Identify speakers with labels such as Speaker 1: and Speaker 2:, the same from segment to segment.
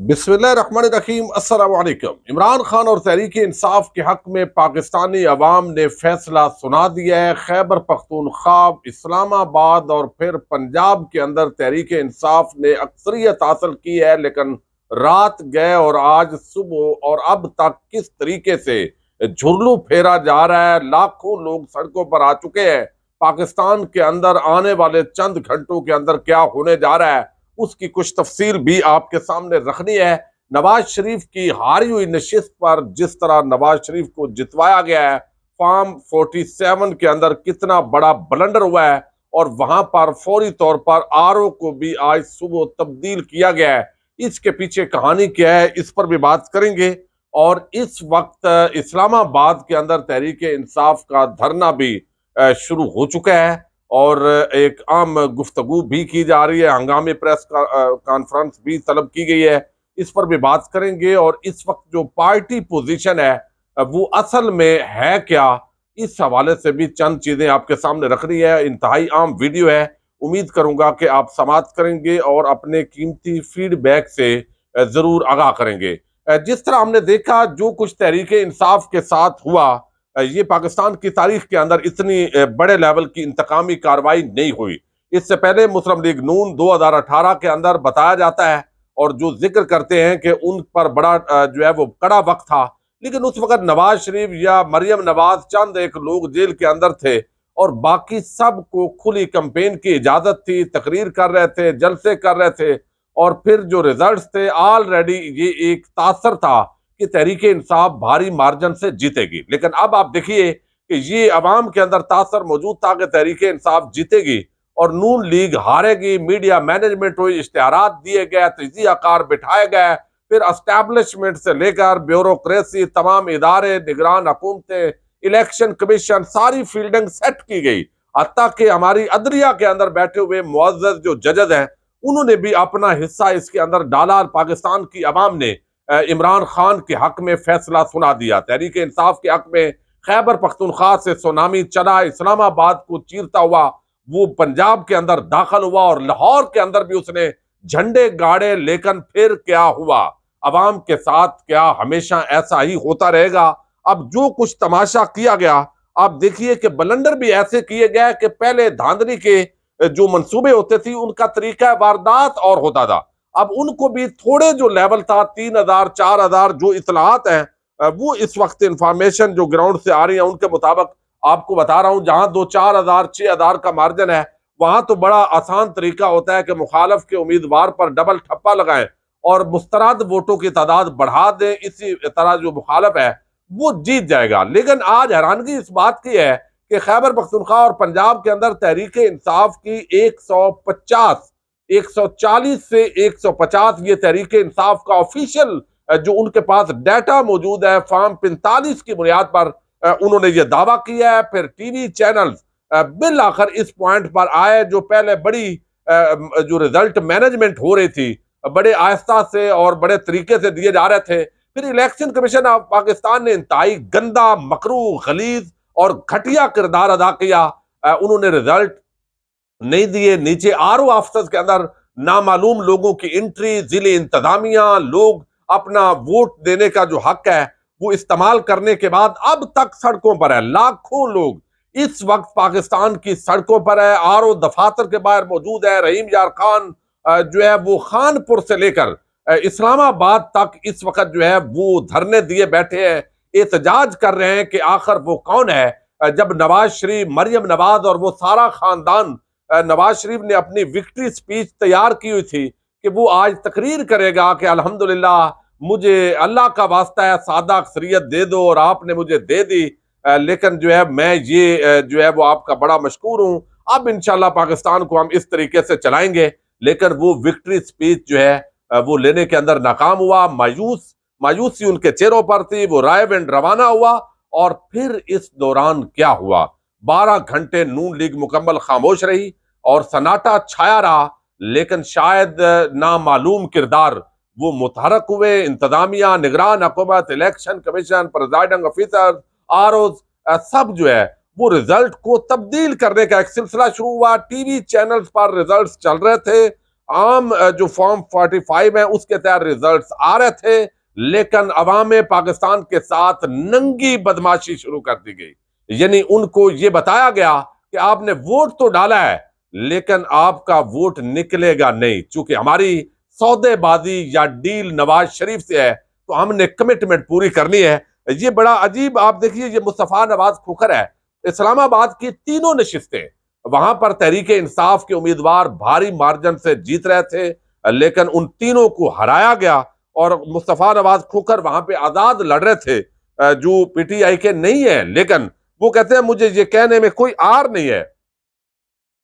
Speaker 1: बिस्मिल्लाहिर्रहमानिर्रहीम। अस्सलाम वालेकुम। इमरान खान और तहरीक इंसाफ के हक में पाकिस्तानी अवाम ने फैसला सुना दिया है। खैबर पख्तूनख्वा, इस्लामाबाद और फिर पंजाब के अंदर तहरीक इंसाफ ने अक्सरियत हासिल की है, लेकिन रात गए और आज सुबह और अब तक किस तरीके से झुरलू फेरा जा रहा है। लाखों लोग सड़कों पर आ चुके हैं। पाकिस्तान के अंदर आने वाले चंद घंटों के अंदर क्या होने जा रहा है, उसकी कुछ तफसील भी आपके सामने रखनी है। नवाज शरीफ की हारी हुई नशिस्त पर जिस तरह नवाज शरीफ को जितवाया गया है, फार्म 47 के अंदर कितना बड़ा ब्लंडर हुआ है और वहां पर फौरी तौर पर आरओ को भी आज सुबह तब्दील किया गया है। इसके पीछे कहानी क्या है, इस पर भी बात करेंगे। और इस वक्त इस्लामाबाद के अंदर तहरीक इंसाफ का धरना भी शुरू हो चुका है और एक आम गुफ्तगू भी की जा रही है। हंगामी प्रेस कॉन्फ्रेंस भी तलब की गई है, इस पर भी बात करेंगे। और इस वक्त जो पार्टी पोजीशन है वो असल में है क्या, इस हवाले से भी चंद चीजें आपके सामने रखनी है। इंतहाई आम वीडियो है, उम्मीद करूंगा कि आप समाप्त करेंगे और अपने कीमती फीडबैक से जरूर आगाह करेंगे। जिस तरह हमने देखा जो कुछ तहरीक इंसाफ के साथ हुआ, ये पाकिस्तान की तारीख के अंदर इतनी बड़े लेवल की इंतकामी कार्रवाई नहीं हुई। इससे पहले मुस्लिम लीग नून 2018 के अंदर बताया जाता है और जो जिक्र करते हैं कि उन पर बड़ा जो है वो कड़ा वक्त था, लेकिन उस वक्त नवाज शरीफ या मरियम नवाज चंद एक लोग जेल के अंदर थे और बाकी सबको खुली कैंपेन की इजाजत थी, तकरीर कर रहे थे, जलसे कर रहे थे। और फिर जो रिजल्ट्स थे ऑलरेडी ये एक तासर था कि तहरीक इंसाफ भारी मार्जिन से जीतेगी। लेकिन अब आप देखिए कि ये अवाम के अंदर तासर मौजूद था कि तहरीक इंसाफ जीतेगी और नून लीग हारेगी। मीडिया मैनेजमेंट हुई, इश्तिहारात दिए गए, तजिया कार बिठाए गए, फिर एस्टैब्लिशमेंट से लेकर ब्यूरोक्रेसी, तमाम इदारे, निगरान हुकूमतें, इलेक्शन कमीशन, सारी फील्डिंग सेट की गई। हत्ता कि हमारी अदलिया के अंदर बैठे हुए मुअज़्ज़ज़ जो जजेस हैं, उन्होंने भी अपना हिस्सा इसके अंदर डाला और पाकिस्तान की अवाम ने इमरान खान के हक में फैसला सुना दिया। तहरीक इंसाफ के हक में खैबर पख्तूनख्वा से सुनामी चला, इस्लामाबाद को चीरता हुआ वो पंजाब के अंदर दाखिल हुआ और लाहौर के अंदर भी उसने झंडे गाड़े। लेकिन फिर क्या हुआ, अवाम के साथ क्या हमेशा ऐसा ही होता रहेगा? अब जो कुछ तमाशा किया गया, आप देखिए कि बलंडर भी ऐसे किए गए कि पहले धांधली के जो मंसूबे होते थे उनका तरीका वारदात और होता था। अब उनको भी थोड़े जो लेवल था 3000 4000 जो इतलात हैं, वो इस वक्त इंफॉर्मेशन जो ग्राउंड से आ रही है उनके मुताबिक आपको बता रहा हूं, जहां 2-4 हजार 6 हजार का मार्जिन है, वहां तो बड़ा आसान तरीका होता है कि मुखालफ के उम्मीदवार पर डबल ठप्पा लगाएं और मुस्तरद वोटों की तादाद बढ़ा दें। इसी तरह जो मुखालफ है वो जीत जाएगा। लेकिन आज हैरानगी इस बात की है कि खैबर पख्तूनख्वा और पंजाब के अंदर तहरीक इंसाफ की 150 140 से 150 ये तहरीक इंसाफ का ऑफिशियल जो उनके पास डाटा मौजूद है, फॉर्म 45 की बुनियाद पर उन्होंने ये दावा किया है। फिर टीवी चैनल्स बिल आखिर इस पॉइंट पर आए, जो पहले बड़ी जो रिजल्ट मैनेजमेंट हो रही थी बड़े आहिस्ता से और बड़े तरीके से दिए जा रहे थे। फिर इलेक्शन कमीशन ऑफ पाकिस्तान ने इंतहाई गंदा, मकरू, गलीज और घटिया किरदार अदा किया। उन्होंने रिजल्ट नहीं दिए। नीचे आरओ ऑफिसर्स के अंदर नामालूम लोगों की एंट्री, जिले इंतजामिया लोग अपना वोट देने का जो हक है वो इस्तेमाल करने के बाद अब तक सड़कों पर है। लाखों लोग इस वक्त पाकिस्तान की सड़कों पर है, आरओ दफातर के बाहर मौजूद है। रहीम यार खान जो है वो खानपुर से लेकर इस्लामाबाद तक इस वक्त जो है वो धरने दिए बैठे हैं, एहतजाज कर रहे हैं कि आखिर वो कौन है। जब नवाज शरीफ, मरियम नवाज और वो सारा खानदान, नवाज शरीफ ने अपनी विक्ट्री स्पीच तैयार की हुई थी कि वो आज तकरीर करेगा कि अल्हम्दुलिल्लाह मुझे अल्लाह का वास्ता है, सादा अक्सरियत दे दो और आपने मुझे दे दी। लेकिन जो है मैं ये जो है वो आपका बड़ा मशकूर हूं। अब इंशाल्लाह पाकिस्तान को हम इस तरीके से चलाएंगे। लेकिन वो विक्ट्री स्पीच जो है वो लेने के अंदर नाकाम हुआ। मायूसी उनके चेहरों पर थी। वो रायबंद रवाना हुआ और फिर इस दौरान क्या हुआ, 12 घंटे नून लीग मुकम्मल खामोश रही और सन्नाटा छाया रहा। लेकिन शायद नामालूम किरदार वो मुतहरक हुए। इंतजामिया, निगरान हुकूमत, election commission, presiding officer, ROs, सब जो है वो रिजल्ट को तब्दील करने का एक सिलसिला शुरू हुआ। टीवी चैनल्स पर रिजल्ट्स चल रहे थे आम जो फॉर्म 45 है उसके तहत रिजल्ट्स आ रहे थे, लेकिन अवाम पाकिस्तान के साथ नंगी बदमाशी शुरू कर दी गई। यानी उनको ये बताया गया कि आपने वोट तो डाला है, लेकिन आपका वोट निकलेगा नहीं, चूंकि हमारी सौदेबाजी या डील नवाज शरीफ से है, तो हमने कमिटमेंट पूरी करनी है। ये बड़ा अजीब, आप देखिए, ये मुस्तफा नवाज खोखर है, इस्लामाबाद की तीनों नशिस्तें, वहां पर तहरीक इंसाफ के उम्मीदवार भारी मार्जिन से जीत रहे थे, लेकिन उन तीनों को हराया गया और मुस्तफा नवाज खोखर वहां पे आजाद लड़ रहे थे, जो पीटीआई के नहीं है। लेकिन वो कहते हैं मुझे ये कहने में कोई आर नहीं है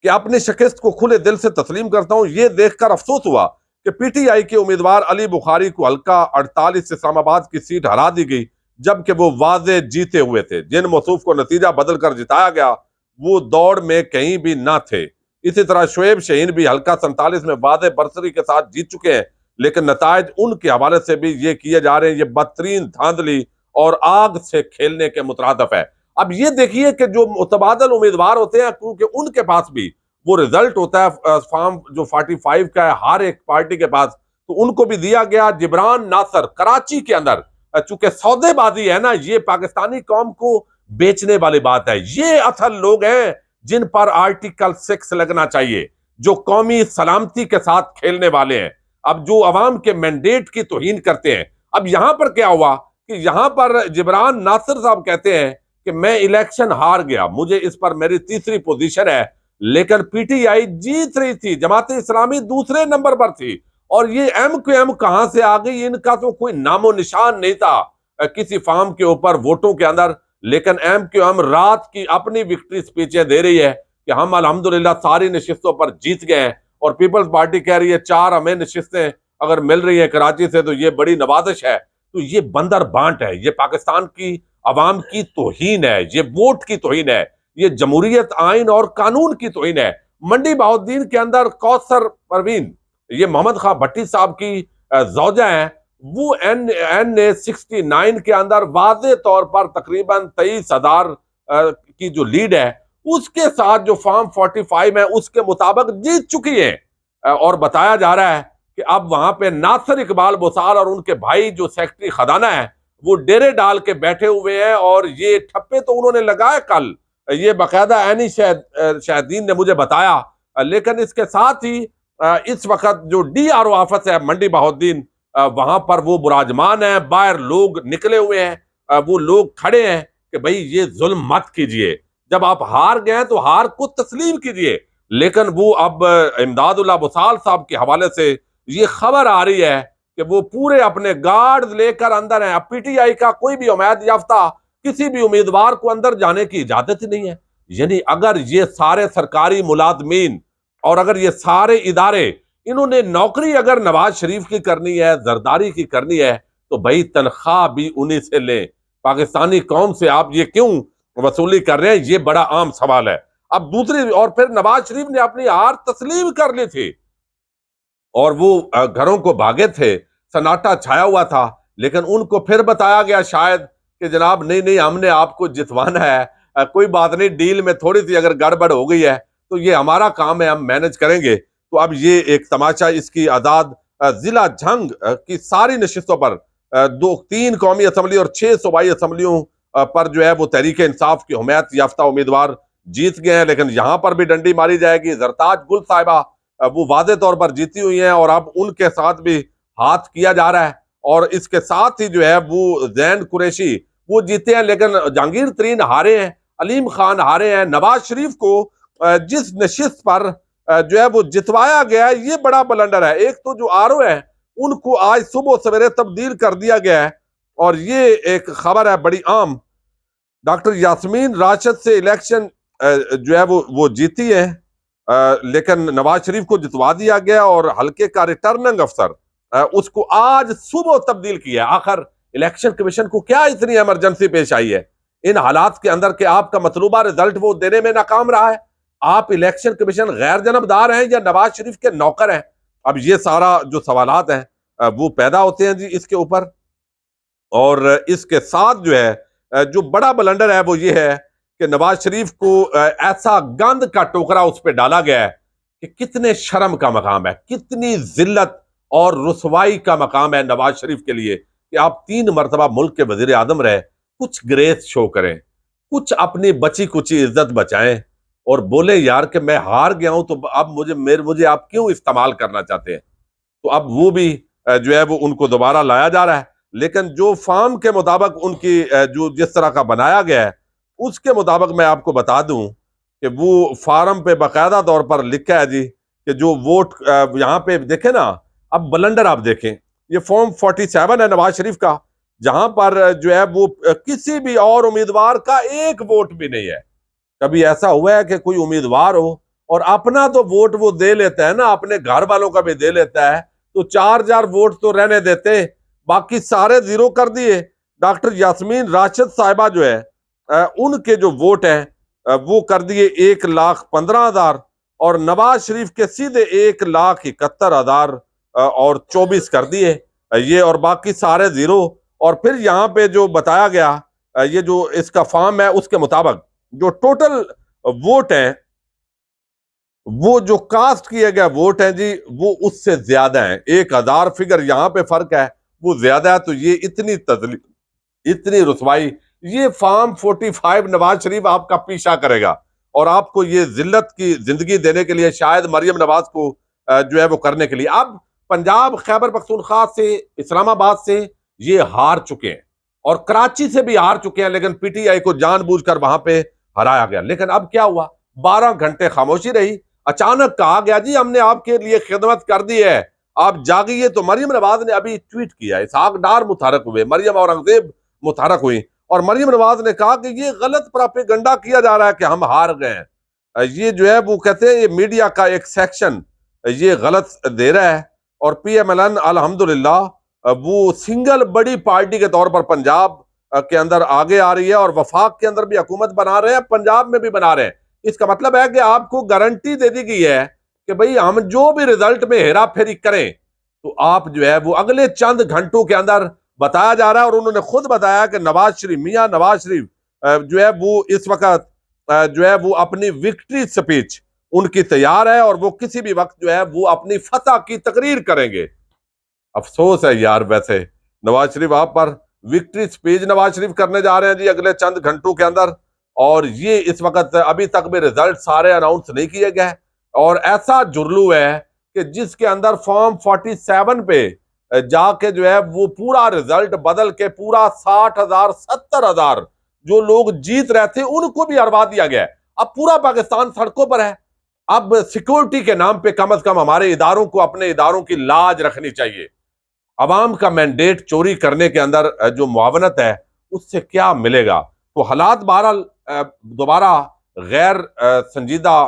Speaker 1: कि अपनी शिकस्त को खुले दिल से तस्लीम करता हूं। ये देखकर अफसोस हुआ कि पीटीआई के उम्मीदवार अली बुखारी को हल्का 48 इस्लामाबाद की सीट हरा दी गई, जबकि वो वाजे जीते हुए थे। जिन मौसूफ को नतीजा बदलकर जिताया गया वो दौड़ में कहीं भी ना थे। इसी तरह शुएब शहीन भी हल्का 47 में वादे बरसरी के साथ जीत चुके हैं, लेकिन नतायज उनके हवाले से भी ये किए जा रहे हैं, ये बदतरीन धांधली और आग से खेलने के मुतरादफ है। अब ये देखिए कि जो मुतबादल उम्मीदवार होते हैं, क्योंकि उनके पास भी वो रिजल्ट होता है फॉर्म जो 45 का है हर एक पार्टी के पास, तो उनको भी दिया गया। जिब्रान नासर कराची के अंदर, चूंकि सौदेबाजी है ना, ये पाकिस्तानी कौम को बेचने वाली बात है। ये असल लोग हैं जिन पर आर्टिकल 6 लगना चाहिए, जो कौमी सलामती के साथ खेलने वाले हैं, अब जो अवाम के मैंडेट की तौहीन करते हैं। अब यहां पर क्या हुआ कि यहां पर जिब्रान नासिर साहब कहते हैं कि मैं इलेक्शन हार गया, मुझे इस पर मेरी तीसरी पोजीशन है, लेकिन पीटीआई जीत रही थी, जमात इस्लामी दूसरे नंबर पर थी, और ये एमक्यूएम कहां से आ गई, इनका तो कोई नामो निशान नहीं था किसी फॉर्म के ऊपर वोटों के अंदर। लेकिन एमक्यूएम रात की अपनी विक्ट्री स्पीचें दे रही है कि हम अल्हम्दुलिल्लाह सारी नशिस्तों पर जीत गए हैं, और पीपल्स पार्टी कह रही है 4 हमें नशिस्तें अगर मिल रही है कराची से तो ये बड़ी नवाजिश है। तो ये बंदर बांट है, ये पाकिस्तान की अवाम की तौहीन है, ये वोट की तौहीन है, ये जमहूरियत आइन और कानून की तौहीन है। मंडी बहाउद्दीन के अंदर कौसर परवीन, ये मोहम्मद खां भट्टी साहब की जौजा है, वो एन ए 69 के अंदर वाजे तौर पर तकरीबन 23,000 की जो लीड है, उसके साथ जो फॉर्म 45 है उसके मुताबिक जीत चुकी है। और बताया जा रहा है कि अब वहां पे नासिर इकबाल बुसाल और उनके भाई जो सेक्रेटरी खजाना है वो डेरे डाल के बैठे हुए हैं, और ये ठप्पे तो उन्होंने लगाए कल, ये बाकायदा एनी शाहदीन ने मुझे बताया। लेकिन इसके साथ ही इस वक्त जो डीआरओ ऑफिस है मंडी बहाउद्दीन, वहां पर वो बुराजमान है, बाहर लोग निकले हुए हैं, वो लोग खड़े हैं कि भाई ये जुल्म मत कीजिए, जब आप हार गए तो हार को तस्लीम कीजिए। लेकिन वो अब इमदादुल्लाह बुसाल साहब के हवाले से ये खबर आ रही है कि वो पूरे अपने गार्ड लेकर अंदर हैं। अब पीटीआई का कोई भी उम्मीद याफ्ता किसी भी उम्मीदवार को अंदर जाने की इजाजत ही नहीं है। यानी अगर ये सारे सरकारी मुलाजमीन और अगर ये सारे इदारे, इन्होंने नौकरी अगर नवाज शरीफ की करनी है, जरदारी की करनी है, तो भाई तनख्वाह भी उन्हीं से लें। पाकिस्तानी कौम से आप ये क्यों वसूली कर रहे हैं, ये बड़ा आम सवाल है। अब दूसरी और फिर नवाज शरीफ ने अपनी हार तस्लीम कर ली थी और वो घरों को भागे थे, सन्नाटा छाया हुआ था, लेकिन उनको फिर बताया गया शायद कि जनाब नहीं नहीं, हमने आपको जितवाना है, कोई बात नहीं, डील में थोड़ी सी अगर गड़बड़ हो गई है तो ये हमारा काम है, हम मैनेज करेंगे। तो अब ये एक तमाशा, इसकी आजाद जिला जंग की सारी नशिस्तों पर 3 कौमी असम्बली और 6 सूबाई असम्बलियों पर जो है वो तहरीक इंसाफ की हुमायत याफ्ता उम्मीदवार जीत गए हैं। लेकिन यहां पर भी डंडी मारी जाएगी। जरताज गुल साहिबा वो वादे तौर पर जीती हुई हैं और अब उनके साथ भी हाथ किया जा रहा है। और इसके साथ ही जो है वो जैन कुरैशी वो जीते हैं, लेकिन जहांगीर तरीन हारे हैं, अलीम खान हारे हैं। नवाज शरीफ को जिस नशिस्त पर जो है वो जितवाया गया है, ये बड़ा बलंडर है। एक तो जो आरओ है उनको आज सुबह सवेरे तब्दील कर दिया गया है, और ये एक खबर है बड़ी आम। डॉक्टर यास्मीन राशिद से इलेक्शन जो है वो जीती है, लेकिन नवाज शरीफ को जितवा दिया गया और हल्के का रिटर्निंग अफसर उसको आज सुबह तब्दील किया। आखिर इलेक्शन कमीशन को क्या इतनी इमरजेंसी पेश आई है इन हालात के अंदर कि आपका मतलूबा रिजल्ट वो देने में नाकाम रहा है? आप इलेक्शन कमीशन गैर जनबदार हैं या नवाज शरीफ के नौकर हैं? अब ये सारा जो सवालात हैं वो पैदा होते हैं जी इसके ऊपर। और इसके साथ जो है जो बड़ा बलंडर है वो ये है कि नवाज शरीफ को ऐसा गंद का टोकरा उस पर डाला गया है कि कितने शर्म का मकाम है, कितनी जिल्लत और रुसवाई का मकाम है नवाज शरीफ के लिए कि आप 3 मरतबा मुल्क के वजीर आजम रहे। कुछ ग्रेस शो करें, कुछ अपनी बची कुची इज्जत बचाएं और बोले यार कि मैं हार गया हूं, तो अब मुझे आप क्यों इस्तेमाल करना चाहते हैं। तो अब वो भी जो है वो उनको दोबारा लाया जा रहा है। लेकिन जो फार्म के मुताबिक उनकी जो जिस तरह का बनाया गया है, उसके मुताबिक मैं आपको बता दूं कि वो फार्म पे बाकायदा तौर पर लिखा है जी कि जो वोट यहाँ पे देखें ना, अब बलंडर आप देखें, ये फॉर्म 47 है नवाज शरीफ का, जहां पर जो है वो किसी भी और उम्मीदवार का एक वोट भी नहीं है। कभी ऐसा हुआ है कि कोई उम्मीदवार हो और अपना तो वोट वो दे लेता है ना, अपने घर वालों का भी दे लेता है, तो 4,000 वोट तो रहने देते, बाकी सारे जीरो कर दिए। डॉक्टर यास्मीन राशिद साहिबा जो है उनके जो वोट हैं वो कर दिए 1,15,000 और नवाज शरीफ के सीधे 1,71,000 और 24 कर दिए ये, और बाकी सारे जीरो। और फिर यहाँ पे जो बताया गया ये जो इसका फॉर्म है उसके मुताबिक जो टोटल वोट है, वो जो कास्ट किए गए वोट हैं जी, वो उससे ज्यादा है। 1,000 फिगर यहां पे फर्क है, वो ज्यादा है। तो ये इतनी रुसवाई, ये फॉर्म 45 नवाज शरीफ आपका पीछा करेगा और आपको ये जिल्लत की जिंदगी देने के लिए, शायद मरियम नवाज को जो है वो करने के लिए। अब पंजाब, खैबर पख्तूनख्वा से, इस्लामाबाद से ये हार चुके हैं और कराची से भी हार चुके हैं, लेकिन पीटीआई को जानबूझकर वहां पे हराया गया। लेकिन अब क्या हुआ, 12 घंटे खामोशी रही, अचानक कहा गया जी हमने आपके लिए खिदमत कर दी है, आप जागिए। तो मरियम नवाज ने अभी ट्वीट किया, इसहाक डार मुतारक हुए, मरियम औरंगजेब मुतारक हुई और मरियम नवाज ने कहा कि ये गलत प्रोपेगेंडा किया जा रहा है कि हम हार गए हैं। ये जो है वो कहते हैं ये मीडिया का एक सेक्शन ये गलत दे रहा है। और पीएमएलएन अल्हम्दुलिल्लाह वो सिंगल बड़ी पार्टी के तौर पर पंजाब के अंदर आगे आ रही है और वफाक के अंदर भी हुकूमत बना रहे हैं, पंजाब में भी बना रहे हैं। इसका मतलब है कि आपको गारंटी दे दी गई है कि भाई हम जो भी रिजल्ट में हेरा फेरी करें तो आप जो है वो अगले चंद घंटों के अंदर, बताया जा रहा है और उन्होंने खुद बताया कि नवाज शरीफ, मियां नवाज शरीफ जो है वो इस वक्त जो है वो अपनी विक्ट्री स्पीच उनकी तैयार है और वो किसी भी वक्त जो है वो अपनी फतह की तकरीर करेंगे। अफसोस है यार, वैसे नवाज शरीफ आप पर विक्ट्री स्पीच नवाज शरीफ करने जा रहे हैं जी अगले चंद घंटों के अंदर, और ये इस वक्त अभी तक भी रिजल्ट सारे अनाउंस नहीं किए गए। और ऐसा जुर्लू है कि जिसके अंदर फॉर्म 47 पे जाके जो है वो पूरा रिजल्ट बदल के पूरा 60,000 70,000 जो लोग जीत रहे थे उनको भी हरवा दिया गया है। अब पूरा पाकिस्तान सड़कों पर है। अब सिक्योरिटी के नाम पे कम से कम हमारे इदारों को अपने इदारों की लाज रखनी चाहिए। अवाम का मैंडेट चोरी करने के अंदर जो मुआवनत है उससे क्या मिलेगा। तो हालात बहरहाल दोबारा गैर संजीदा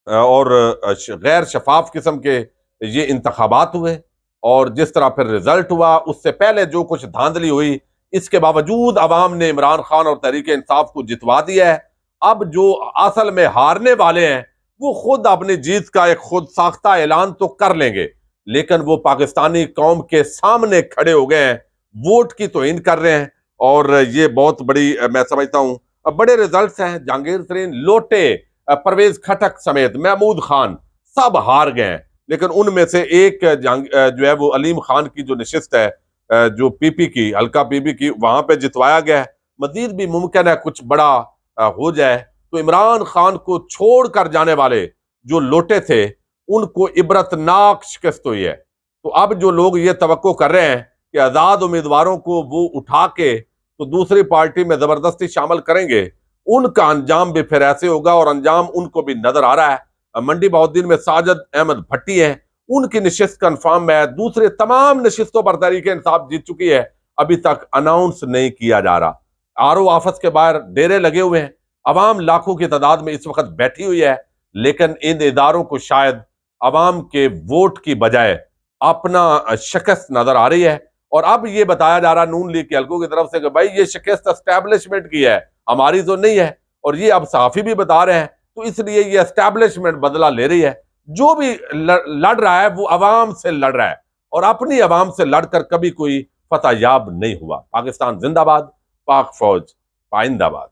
Speaker 1: और गैर शफाफ किस्म के ये इंतखाबात हुए और जिस तरह फिर रिजल्ट हुआ उससे पहले जो कुछ धांधली हुई, इसके बावजूद अवाम ने इमरान खान और तहरीक इंसाफ को जितवा दिया है। अब जो असल में हारने वाले हैं वो खुद अपनी जीत का एक खुद साख्ता ऐलान तो कर लेंगे, लेकिन वो पाकिस्तानी कौम के सामने खड़े हो गए हैं, वोट की तौहीन कर रहे हैं। और ये बहुत बड़ी मैं समझता हूं बड़े रिजल्ट्स हैं। जहांगीर तरीन लोटे, परवेज खटक समेत महमूद खान सब हार गए हैं, लेकिन उनमें से एक जो है वो अलीम खान की जो नशिस्त है जो पीपी की, हल्का पीपी की, वहां पे जितवाया गया है। मजीद भी मुमकिन है कुछ बड़ा हो जाए। तो इमरान खान को छोड़कर जाने वाले जो लोटे थे उनको इबरतनाक शिकस्त हुई है। तो अब जो लोग ये तवक्को कर रहे हैं कि आजाद उम्मीदवारों को वो उठा के तो दूसरी पार्टी में जबरदस्ती शामिल करेंगे, उनका अंजाम भी फिर ऐसे होगा और अंजाम उनको भी नजर आ रहा है। मंडी बहाउद्दीन में साजिद अहमद भट्टी है, उनकी नशिस्त कंफर्म है, दूसरे तमाम नशिस्तों पर तहरीक इंसाफ जीत चुकी है, अभी तक अनाउंस नहीं किया जा रहा। आरओ ऑफिस के बाहर डेरे लगे हुए हैं, अवाम लाखों की तादाद में इस वक्त बैठी हुई है, लेकिन इन इदारों को शायद अवाम के वोट की बजाय अपना शिकस्त नजर आ रही है। और अब ये बताया जा रहा नून लीग के हल्कों की तरफ से कि भाई ये शिकस्त एस्टैब्लिशमेंट की है, हमारी तो नहीं है। और ये अब सहाफी भी बता रहे हैं, तो इसलिए ये एस्टैब्लिशमेंट बदला ले रही है। जो भी लड़ रहा है वो अवाम से लड़ रहा है और अपनी अवाम से लड़कर कभी कोई फतह याब नहीं हुआ। पाकिस्तान जिंदाबाद, पाक फौज पाइंदाबाद।